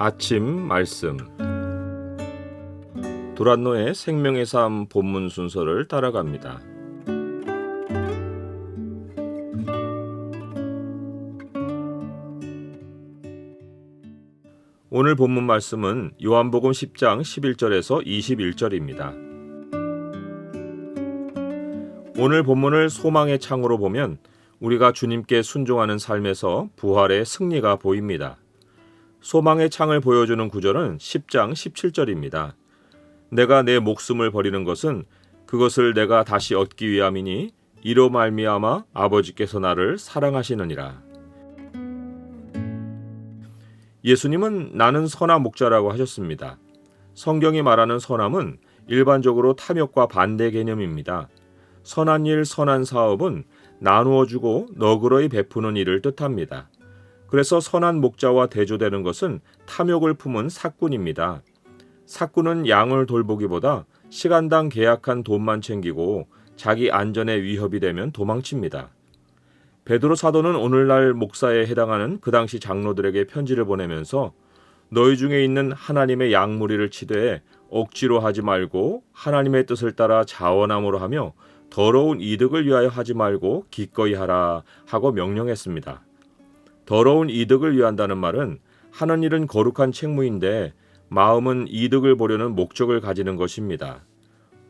아침 말씀 두란노의 생명의 삶 본문 순서를 따라갑니다. 오늘 본문 말씀은 요한복음 10장 11절에서 21절입니다. 오늘 본문을 소망의 창으로 보면 우리가 주님께 순종하는 삶에서 부활의 승리가 보입니다. 소망의 창을 보여주는 구절은 10장 17절입니다. 내가 내 목숨을 버리는 것은 그것을 내가 다시 얻기 위함이니 이로 말미암아 아버지께서 나를 사랑하시느니라. 예수님은 나는 선한 목자라고 하셨습니다. 성경이 말하는 선함은 일반적으로 탐욕과 반대 개념입니다. 선한 일, 선한 사업은 나누어 주고 너그러이 베푸는 일을 뜻합니다. 그래서 선한 목자와 대조되는 것은 탐욕을 품은 사꾼입니다. 사꾼은 양을 돌보기보다 시간당 계약한 돈만 챙기고 자기 안전에 위협이 되면 도망칩니다. 베드로 사도는 오늘날 목사에 해당하는 그 당시 장로들에게 편지를 보내면서 너희 중에 있는 하나님의 양무리를 치되 억지로 하지 말고 하나님의 뜻을 따라 자원함으로 하며 더러운 이득을 위하여 하지 말고 기꺼이 하라 하고 명령했습니다. 더러운 이득을 위한다는 말은 하는 일은 거룩한 책무인데 마음은 이득을 보려는 목적을 가지는 것입니다.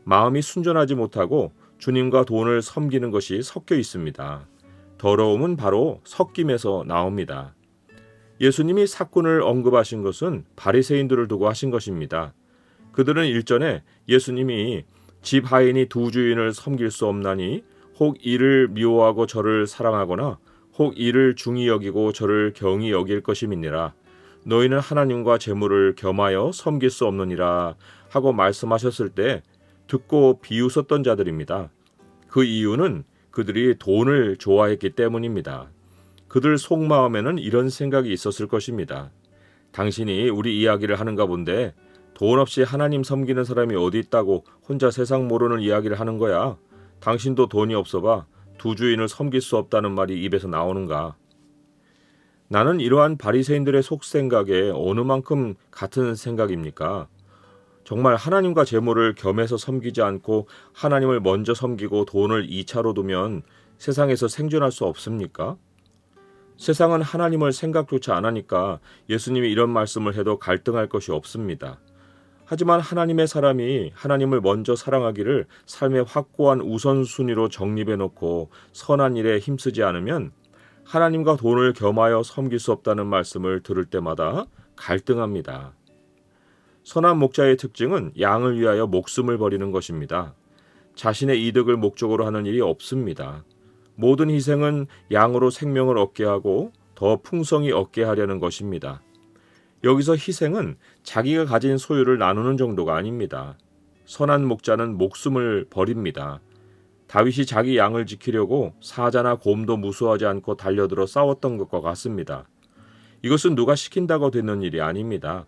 마음이 순전하지 못하고 주님과 돈을 섬기는 것이 섞여 있습니다. 더러움은 바로 섞임에서 나옵니다. 예수님이 사꾼을 언급하신 것은 바리새인들을 두고 하신 것입니다. 그들은 일전에 예수님이 집 하인이 두 주인을 섬길 수 없나니 혹 이를 미워하고 저를 사랑하거나 혹 이를 중히 여기고 저를 경히 여길 것임이니라. 너희는 하나님과 재물을 겸하여 섬길 수 없느니라 하고 말씀하셨을 때 듣고 비웃었던 자들입니다. 그 이유는 그들이 돈을 좋아했기 때문입니다. 그들 속마음에는 이런 생각이 있었을 것입니다. 당신이 우리 이야기를 하는가 본데 돈 없이 하나님 섬기는 사람이 어디 있다고 혼자 세상 모르는 이야기를 하는 거야. 당신도 돈이 없어봐 두 주인을 섬길 수 없다는 말이 입에서 나오는가. 나는 이러한 바리새인들의 속생각에 어느 만큼 같은 생각입니까? 정말 하나님과 재물을 겸해서 섬기지 않고 하나님을 먼저 섬기고 돈을 2차로 두면 세상에서 생존할 수 없습니까? 세상은 하나님을 생각조차 안 하니까 예수님이 이런 말씀을 해도 갈등할 것이 없습니다. 하지만 하나님의 사람이 하나님을 먼저 사랑하기를 삶의 확고한 우선순위로 정립해놓고 선한 일에 힘쓰지 않으면 하나님과 돈을 겸하여 섬길 수 없다는 말씀을 들을 때마다 갈등합니다. 선한 목자의 특징은 양을 위하여 목숨을 버리는 것입니다. 자신의 이득을 목적으로 하는 일이 없습니다. 모든 희생은 양으로 생명을 얻게 하고 더 풍성히 얻게 하려는 것입니다. 여기서 희생은 자기가 가진 소유를 나누는 정도가 아닙니다. 선한 목자는 목숨을 버립니다. 다윗이 자기 양을 지키려고 사자나 곰도 무수하지 않고 달려들어 싸웠던 것과 같습니다. 이것은 누가 시킨다고 되는 일이 아닙니다.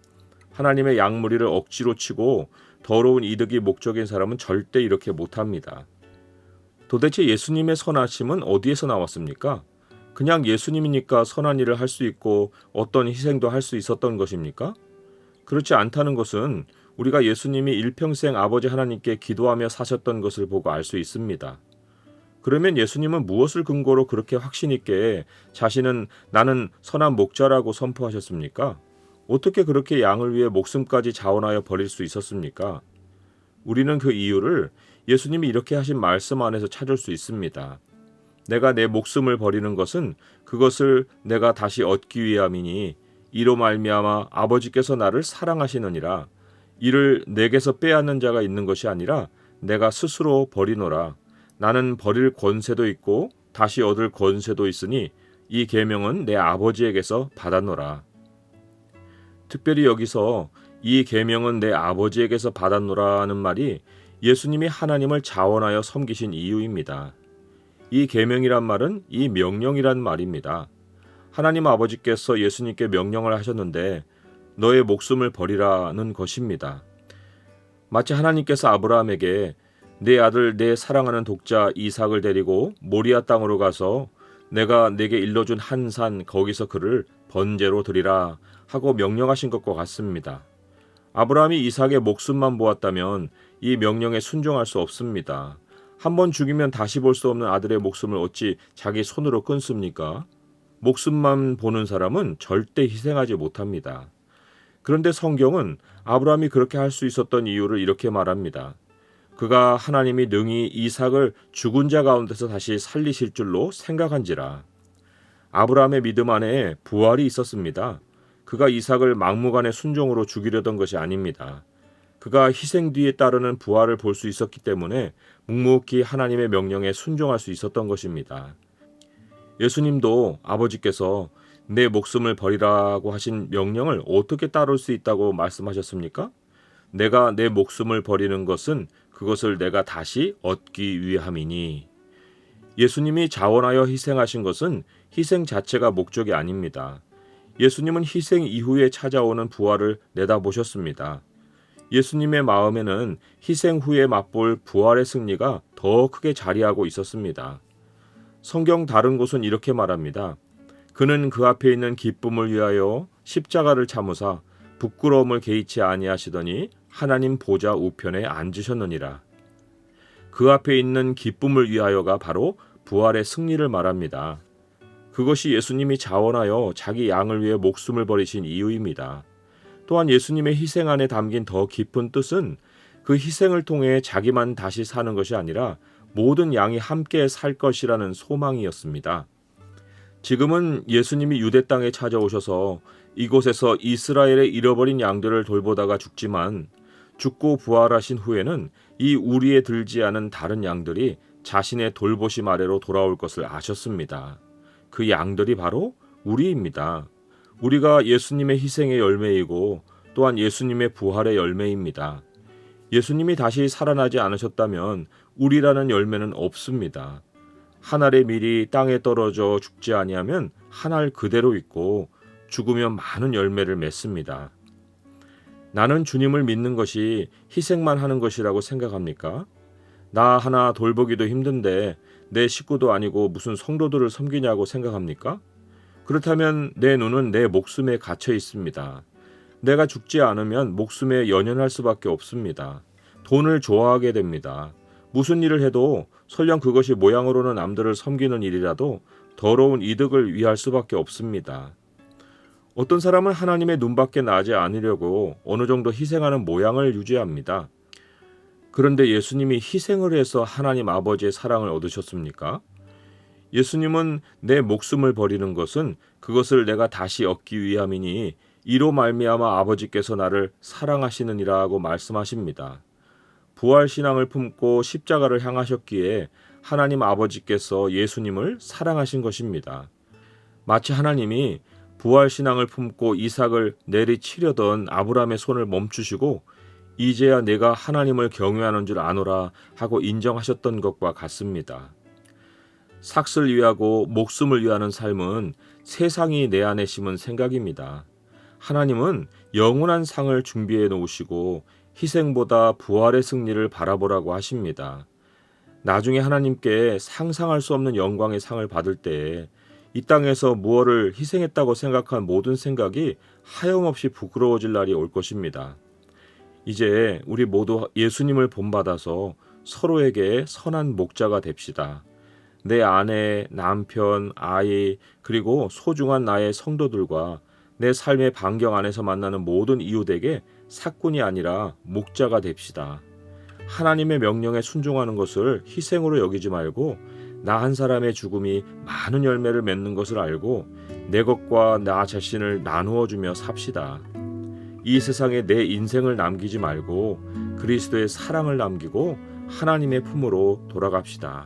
하나님의 양무리를 억지로 치고 더러운 이득이 목적인 사람은 절대 이렇게 못합니다. 도대체 예수님의 선하심은 어디에서 나왔습니까? 그냥 예수님이니까 선한 일을 할 수 있고 어떤 희생도 할 수 있었던 것입니까? 그렇지 않다는 것은 우리가 예수님이 일평생 아버지 하나님께 기도하며 사셨던 것을 보고 알 수 있습니다. 그러면 예수님은 무엇을 근거로 그렇게 확신 있게 자신은 나는 선한 목자라고 선포하셨습니까? 어떻게 그렇게 양을 위해 목숨까지 자원하여 버릴 수 있었습니까? 우리는 그 이유를 예수님이 이렇게 하신 말씀 안에서 찾을 수 있습니다. 내가 내 목숨을 버리는 것은 그것을 내가 다시 얻기 위함이니 이로 말미암아 아버지께서 나를 사랑하시느니라. 이를 내게서 빼앗는 자가 있는 것이 아니라 내가 스스로 버리노라. 나는 버릴 권세도 있고 다시 얻을 권세도 있으니 이 계명은 내 아버지에게서 받았노라. 특별히 여기서 이 계명은 내 아버지에게서 받았노라는 말이 예수님이 하나님을 자원하여 섬기신 이유입니다. 이 계명이란 말은 이 명령이란 말입니다. 하나님 아버지께서 예수님께 명령을 하셨는데 너의 목숨을 버리라는 것입니다. 마치 하나님께서 아브라함에게 내 아들 내 사랑하는 독자 이삭을 데리고 모리아 땅으로 가서 내가 네게 일러준 한 산 거기서 그를 번제로 드리라 하고 명령하신 것과 같습니다. 아브라함이 이삭의 목숨만 보았다면 이 명령에 순종할 수 없습니다. 한번 죽이면 다시 볼 수 없는 아들의 목숨을 어찌 자기 손으로 끊습니까? 목숨만 보는 사람은 절대 희생하지 못합니다. 그런데 성경은 아브라함이 그렇게 할 수 있었던 이유를 이렇게 말합니다. 그가 하나님이 능히 이삭을 죽은 자 가운데서 다시 살리실 줄로 생각한지라. 아브라함의 믿음 안에 부활이 있었습니다. 그가 이삭을 막무가내 순종으로 죽이려던 것이 아닙니다. 그가 희생 뒤에 따르는 부활을 볼 수 있었기 때문에 묵묵히 하나님의 명령에 순종할 수 있었던 것입니다. 예수님도 아버지께서 내 목숨을 버리라고 하신 명령을 어떻게 따를 수 있다고 말씀하셨습니까? 내가 내 목숨을 버리는 것은 그것을 내가 다시 얻기 위함이니. 예수님이 자원하여 희생하신 것은 희생 자체가 목적이 아닙니다. 예수님은 희생 이후에 찾아오는 부활을 내다보셨습니다. 예수님의 마음에는 희생 후에 맛볼 부활의 승리가 더 크게 자리하고 있었습니다. 성경 다른 곳은 이렇게 말합니다. 그는 그 앞에 있는 기쁨을 위하여 십자가를 참으사 부끄러움을 개의치 아니하시더니 하나님 보좌 우편에 앉으셨느니라. 그 앞에 있는 기쁨을 위하여가 바로 부활의 승리를 말합니다. 그것이 예수님이 자원하여 자기 양을 위해 목숨을 버리신 이유입니다. 또한 예수님의 희생 안에 담긴 더 깊은 뜻은 그 희생을 통해 자기만 다시 사는 것이 아니라 모든 양이 함께 살 것이라는 소망이었습니다. 지금은 예수님이 유대 땅에 찾아오셔서 이곳에서 이스라엘의 잃어버린 양들을 돌보다가 죽지만 죽고 부활하신 후에는 이 우리에 들지 않은 다른 양들이 자신의 돌보심 아래로 돌아올 것을 아셨습니다. 그 양들이 바로 우리입니다. 우리가 예수님의 희생의 열매이고 또한 예수님의 부활의 열매입니다. 예수님이 다시 살아나지 않으셨다면 우리라는 열매는 없습니다. 한 알의 밀이 땅에 떨어져 죽지 아니하면 한 알 그대로 있고 죽으면 많은 열매를 맺습니다. 나는 주님을 믿는 것이 희생만 하는 것이라고 생각합니까? 나 하나 돌보기도 힘든데 내 식구도 아니고 무슨 성도들을 섬기냐고 생각합니까? 그렇다면 내 눈은 내 목숨에 갇혀 있습니다. 내가 죽지 않으면 목숨에 연연할 수밖에 없습니다. 돈을 좋아하게 됩니다. 무슨 일을 해도 설령 그것이 모양으로는 남들을 섬기는 일이라도 더러운 이득을 위할 수밖에 없습니다. 어떤 사람은 하나님의 눈밖에 나지 않으려고 어느 정도 희생하는 모양을 유지합니다. 그런데 예수님이 희생을 해서 하나님 아버지의 사랑을 얻으셨습니까? 예수님은 내 목숨을 버리는 것은 그것을 내가 다시 얻기 위함이니 이로 말미암아 아버지께서 나를 사랑하시느니라고 말씀하십니다. 부활신앙을 품고 십자가를 향하셨기에 하나님 아버지께서 예수님을 사랑하신 것입니다. 마치 하나님이 부활신앙을 품고 이삭을 내리치려던 아브라함의 손을 멈추시고 이제야 내가 하나님을 경외하는 줄 아노라 하고 인정하셨던 것과 같습니다. 삭슬 위하고 목숨을 위하는 삶은 세상이 내 안에 심은 생각입니다. 하나님은 영원한 상을 준비해 놓으시고 희생보다 부활의 승리를 바라보라고 하십니다. 나중에 하나님께 상상할 수 없는 영광의 상을 받을 때에 이 땅에서 무엇을 희생했다고 생각한 모든 생각이 하염없이 부끄러워질 날이 올 것입니다. 이제 우리 모두 예수님을 본받아서 서로에게 선한 목자가 됩시다. 내 아내, 남편, 아이, 그리고 소중한 나의 성도들과 내 삶의 반경 안에서 만나는 모든 이웃에게 사꾼이 아니라 목자가 됩시다. 하나님의 명령에 순종하는 것을 희생으로 여기지 말고 나 한 사람의 죽음이 많은 열매를 맺는 것을 알고 내 것과 나 자신을 나누어 주며 삽시다. 이 세상에 내 인생을 남기지 말고 그리스도의 사랑을 남기고 하나님의 품으로 돌아갑시다.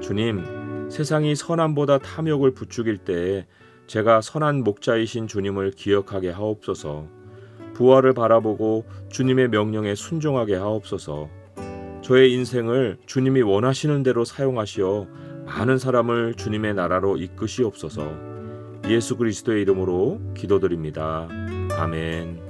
주님, 세상이 선함보다 탐욕을 부추길 때에 제가 선한 목자이신 주님을 기억하게 하옵소서. 부활을 바라보고 주님의 명령에 순종하게 하옵소서. 저의 인생을 주님이 원하시는 대로 사용하시어 많은 사람을 주님의 나라로 이끄시옵소서. 예수 그리스도의 이름으로 기도드립니다. 아멘.